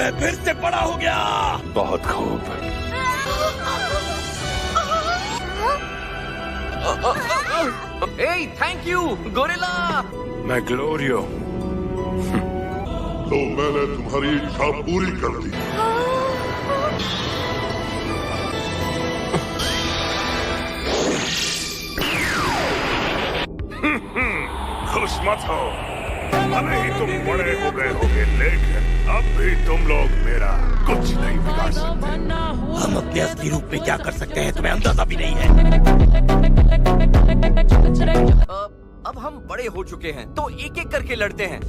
मैं फिर से बड़ा हो गया। बहुत खूब। Thank you gorilla. मैं ग्लोरियो हूँ। तो मैंने तुम्हारी इच्छा पूरी कर दी। खुश मत हो, भले ही तुम बड़े हो गए होगे, लेकिन अब भी तुम लोग मेरा कुछ नहीं बिगाड़ सकते। हम अपने असली रूप में क्या कर सकते हैं तुम्हें अंदाजा भी नहीं है। अब हम बड़े हो चुके हैं तो एक एक करके लड़ते हैं।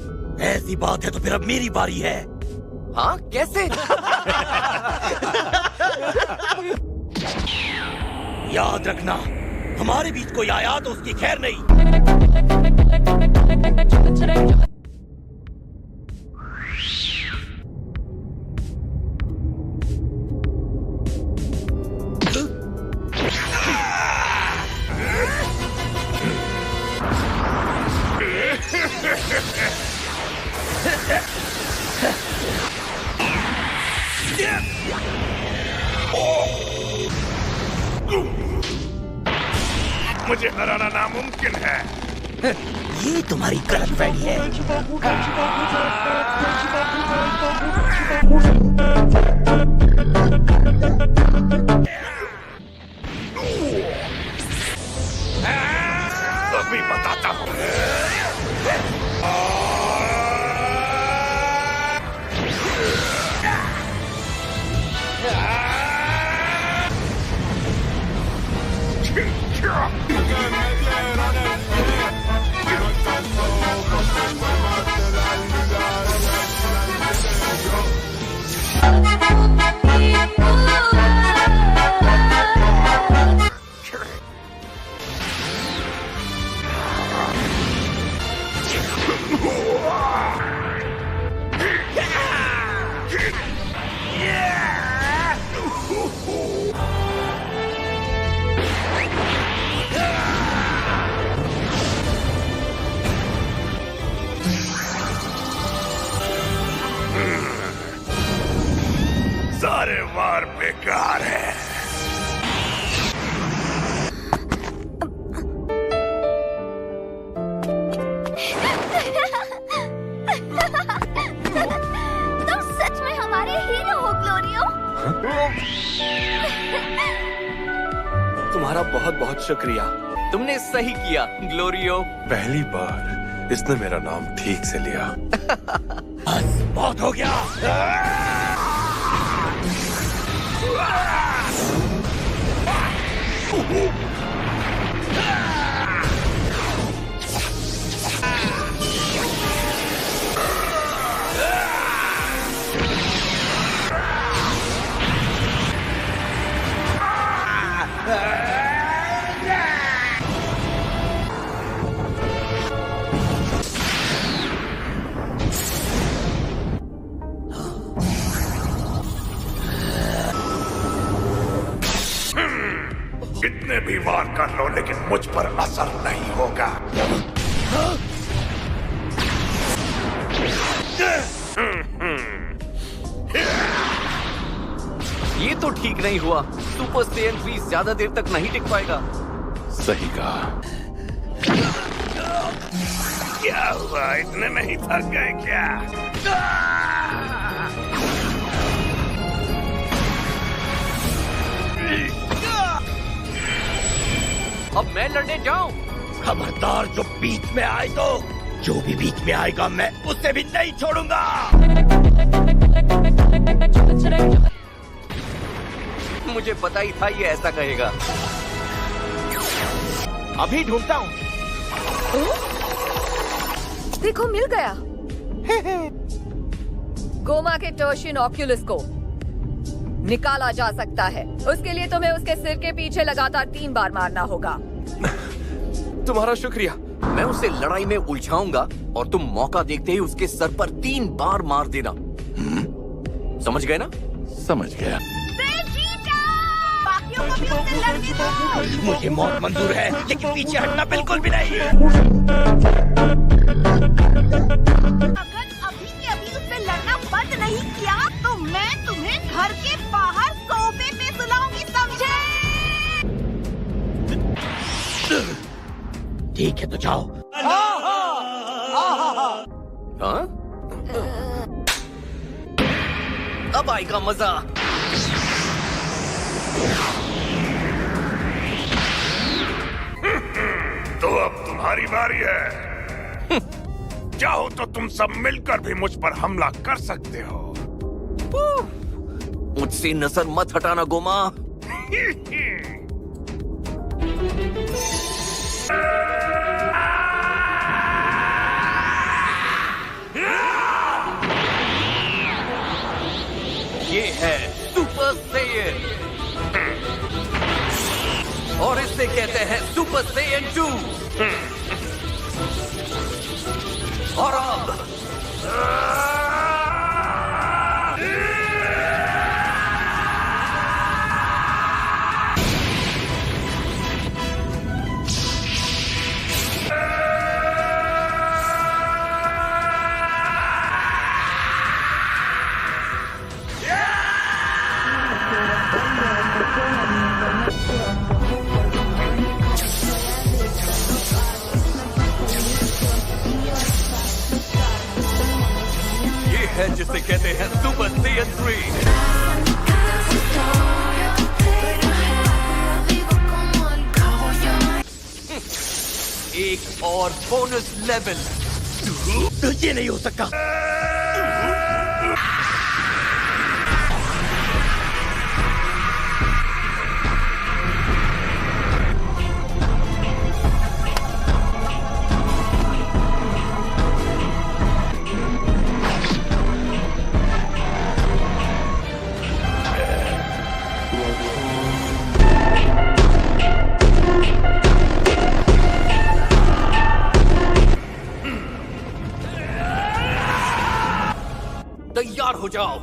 ऐसी बात है तो फिर अब मेरी बारी है। हाँ कैसे? याद रखना, हमारे बीच कोई आया तो उसकी खैर नहीं। मुझे हराना नामुमकिन है। ये तुम्हारी गलतफहमी है। अभी बताता हूँ। सारे वार बेकार है। तुम सच में हमारे हीरो हो ग्लोरियो। तुम्हारा बहुत बहुत शुक्रिया, तुमने सही किया ग्लोरियो। पहली बार इसने मेरा नाम ठीक से लिया। बस बहुत हो गया। कितने भी वार कर लो, लेकिन मुझ पर असर नहीं होगा। ये तो ठीक नहीं हुआ। सुपर सेयन 3 ज्यादा देर तक नहीं टिक पाएगा। सही कहा। क्या हुआ, इतने में ही थक गए क्या? अब मैं लड़ने जाऊं? खबरदार जो बीच में आए तो, जो भी बीच में आएगा मैं उसे भी नहीं छोड़ूंगा। मुझे पता ही था ये ऐसा कहेगा। अभी ढूंढता हूँ। देखो मिल गया। गोमा के टर्शियन ऑक्यूलस को निकाला जा सकता है। उसके लिए तुम्हें उसके सिर के पीछे लगातार 3 बार मारना होगा। तुम्हारा शुक्रिया। मैं उसे लड़ाई में उलझाऊंगा और तुम मौका देखते ही उसके सर पर 3 बार मार देना। समझ गए ना? समझ गया। बाकियों को भी उससे लड़ने दो। मुझे मौत मंजूर है, लेकिन पीछे हटना बिल्कुल भी नहीं। अगर अभी के अभी उससे लड़ना बंद नहीं किया तो ठीक है तो जाओ। हाँ? अब आएगा मजा। तो अब तुम्हारी बारी है। चाहो तो तुम सब मिलकर भी मुझ पर हमला कर सकते हो। मुझसे नजर मत हटाना गोमा। ये है सुपर सेयन और इसे कहते हैं सुपर सेयन 2। और अब ये है जिसे कहते हैं सुपर सेयन 3। एक और बोनस लेवल। ये नहीं हो सकता। तैयार हो जाओ।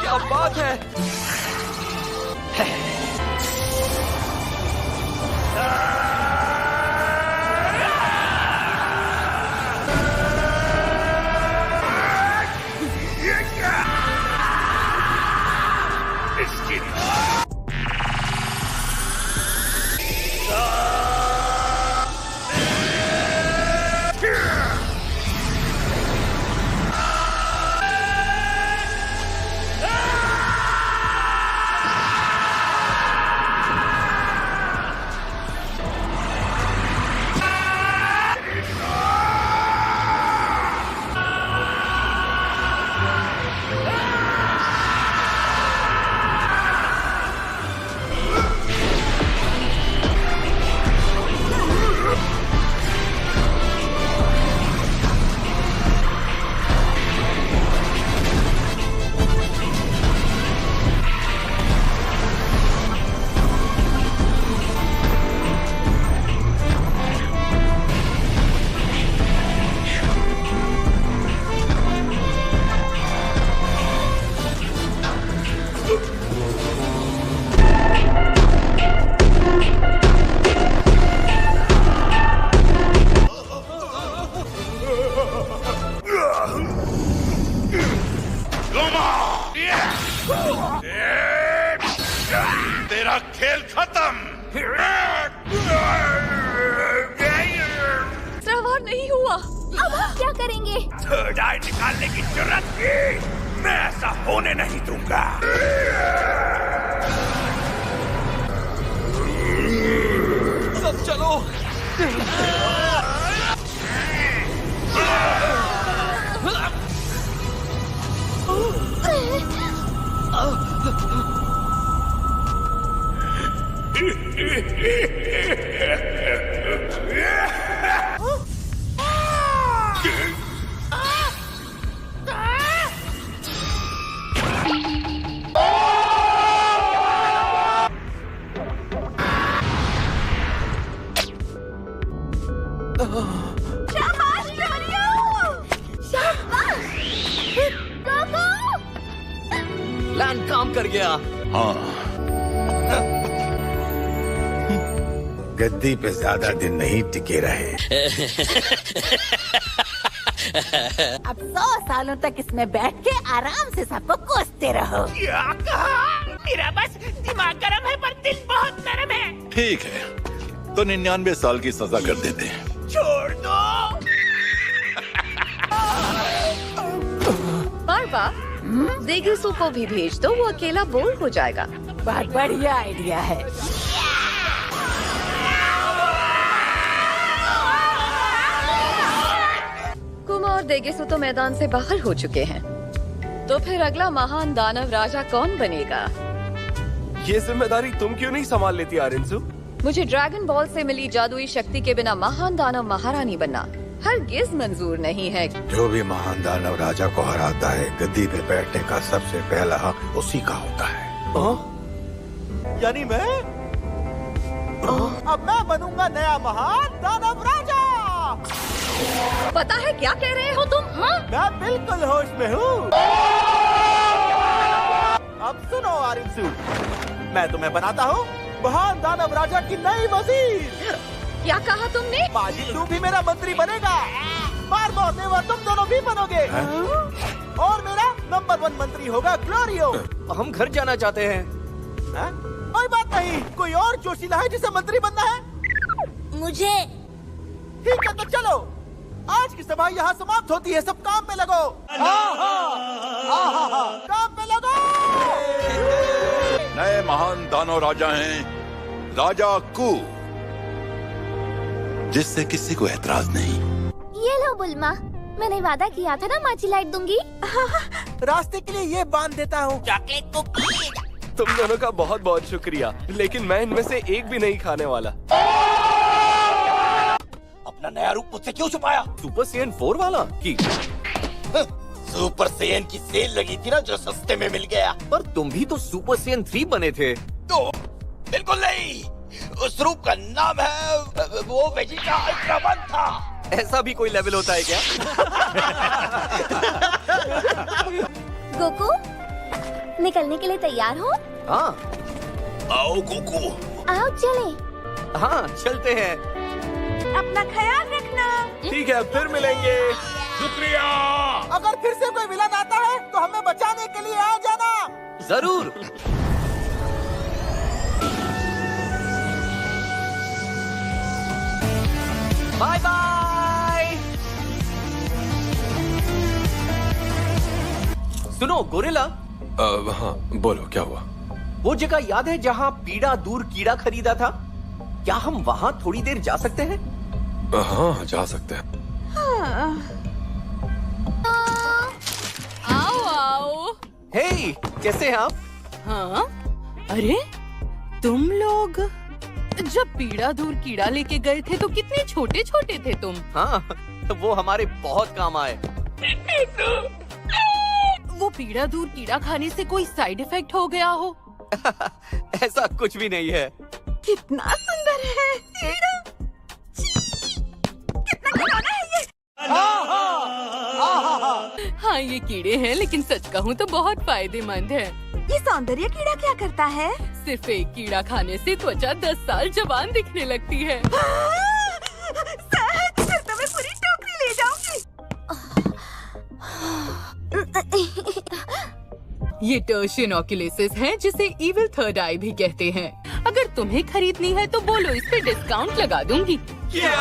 क्या बात है। मेरा खेल खत्म। सवार नहीं हुआ। अब हम क्या करेंगे? थर्ड आई निकालने की जरूरत की मैं ऐसा होने नहीं दूंगा। सब चलो। शाबाश लोरियो! शाबाश! गोकू! प्लान काम कर गया। हाँ, गद्दी पे ज्यादा दिन नहीं टिके रहे। अब 100 सालों तक इसमें बैठ के आराम से सबको कोसते रहो। क्या कहा? मेरा बस दिमाग गर्म है पर दिल बहुत नरम है। ठीक है, तो 99 साल की सजा कर देते हैं। छोड़ दो। पार्वा, देगसू को भी भेज दो, वो अकेला बोर हो जाएगा। बहुत बढ़िया आइडिया है। कुमा और देगेसु तो मैदान से बाहर हो चुके हैं, तो फिर अगला महान दानव राजा कौन बनेगा? ये जिम्मेदारी तुम क्यों नहीं संभाल लेती आरिंसु? मुझे ड्रैगन बॉल से मिली जादुई शक्ति के बिना महान दानव महारानी बनना हरगिज मंजूर नहीं है। जो भी महान दानव राजा को हराता है, गद्दी पे बैठने का सबसे पहला हक उसी का होता है। यानी मैं? अब मैं बनूंगा नया महान दानव राजा। पता है क्या कह रहे हो तुम? हाँ? मैं बिल्कुल होश में हूँ। अब सुनो आरिंसु, मैं तुम्हें बनाता हूँ महान दानव राजा की नई वजीर। क्या कहा तुमने? माजी तू भी मेरा मंत्री बनेगा। मार्मो और नेवा तुम दोनों भी बनोगे। और मेरा नंबर 1 मंत्री होगा ग्लोरियो। हम घर जाना चाहते हैं। हाँ? कोई बात नहीं, कोई और जोशीला है जिसे मंत्री बनना है? मुझे ठीक है, तो चलो आज की सभा यहाँ समाप्त होती है। सब काम पे लगो। काम पे लगो। नए महान दानव राजा हैं राजा कू, जिससे किसी को एतराज नहीं। ये लो बुल्मा, मैंने वादा किया था ना माची लाइट दूंगी। रास्ते के लिए ये बांध देता हूँ। तुम दोनों का बहुत बहुत शुक्रिया, लेकिन मैं इनमें से एक भी नहीं खाने वाला। अपना नया रूप मुझसे क्यों छुपाया? सुपर सेयन 4 वाला की? सुपर सेयन की सेल लगी थी ना, जो सस्ते में मिल गया। पर तुम भी तो सुपर सेयन 3 बने थे। तो बिल्कुल नहीं, उस रूप का नाम है वो वेजिटा अल्ट्रा 1 था। ऐसा भी कोई लेवल होता है क्या? गोकू, निकलने के लिए तैयार हो? हाँ आओ गोकू। आओ चले। हाँ चलते हैं। अपना ख्याल रखना। ठीक है, फिर मिलेंगे। शुक्रिया। अगर फिर से कोई विलन आता है तो हमें बचाने के लिए आ जाना। जरूर। Bye bye. सुनो गोरिल्ला, हाँ बोलो, क्या हुआ? वो जगह याद है जहाँ पीड़ा दूर कीड़ा खरीदा था? क्या हम वहाँ थोड़ी देर जा सकते हैं? हाँ जा सकते हैं। आओ आओ। हे, कैसे हैं आप? हाँ? अरे तुम लोग जब पीड़ा दूर कीड़ा लेके गए थे तो कितने छोटे छोटे थे तुम। हाँ, वो हमारे बहुत काम आए। वो पीड़ा दूर कीड़ा खाने से कोई साइड इफेक्ट हो गया हो? ऐसा कुछ भी नहीं है। कितना सुंदर है कीड़ा। कितना खिलौना है ये। हाँ ये कीड़े हैं, लेकिन सच कहूँ तो बहुत फायदेमंद है। ये सौंदर्य कीड़ा क्या करता है? सिर्फ एक कीड़ा खाने से त्वचा 10 साल जवान दिखने लगती है। सच? फिर तो मैं पूरी टोकरी ले जाऊंगी। ये टर्शियन ऑक्यूलेसिस है, जिसे इविल थर्ड आई भी कहते हैं। अगर तुम्हें खरीदनी है तो बोलो, इस पे डिस्काउंट लगा दूंगी। क्या?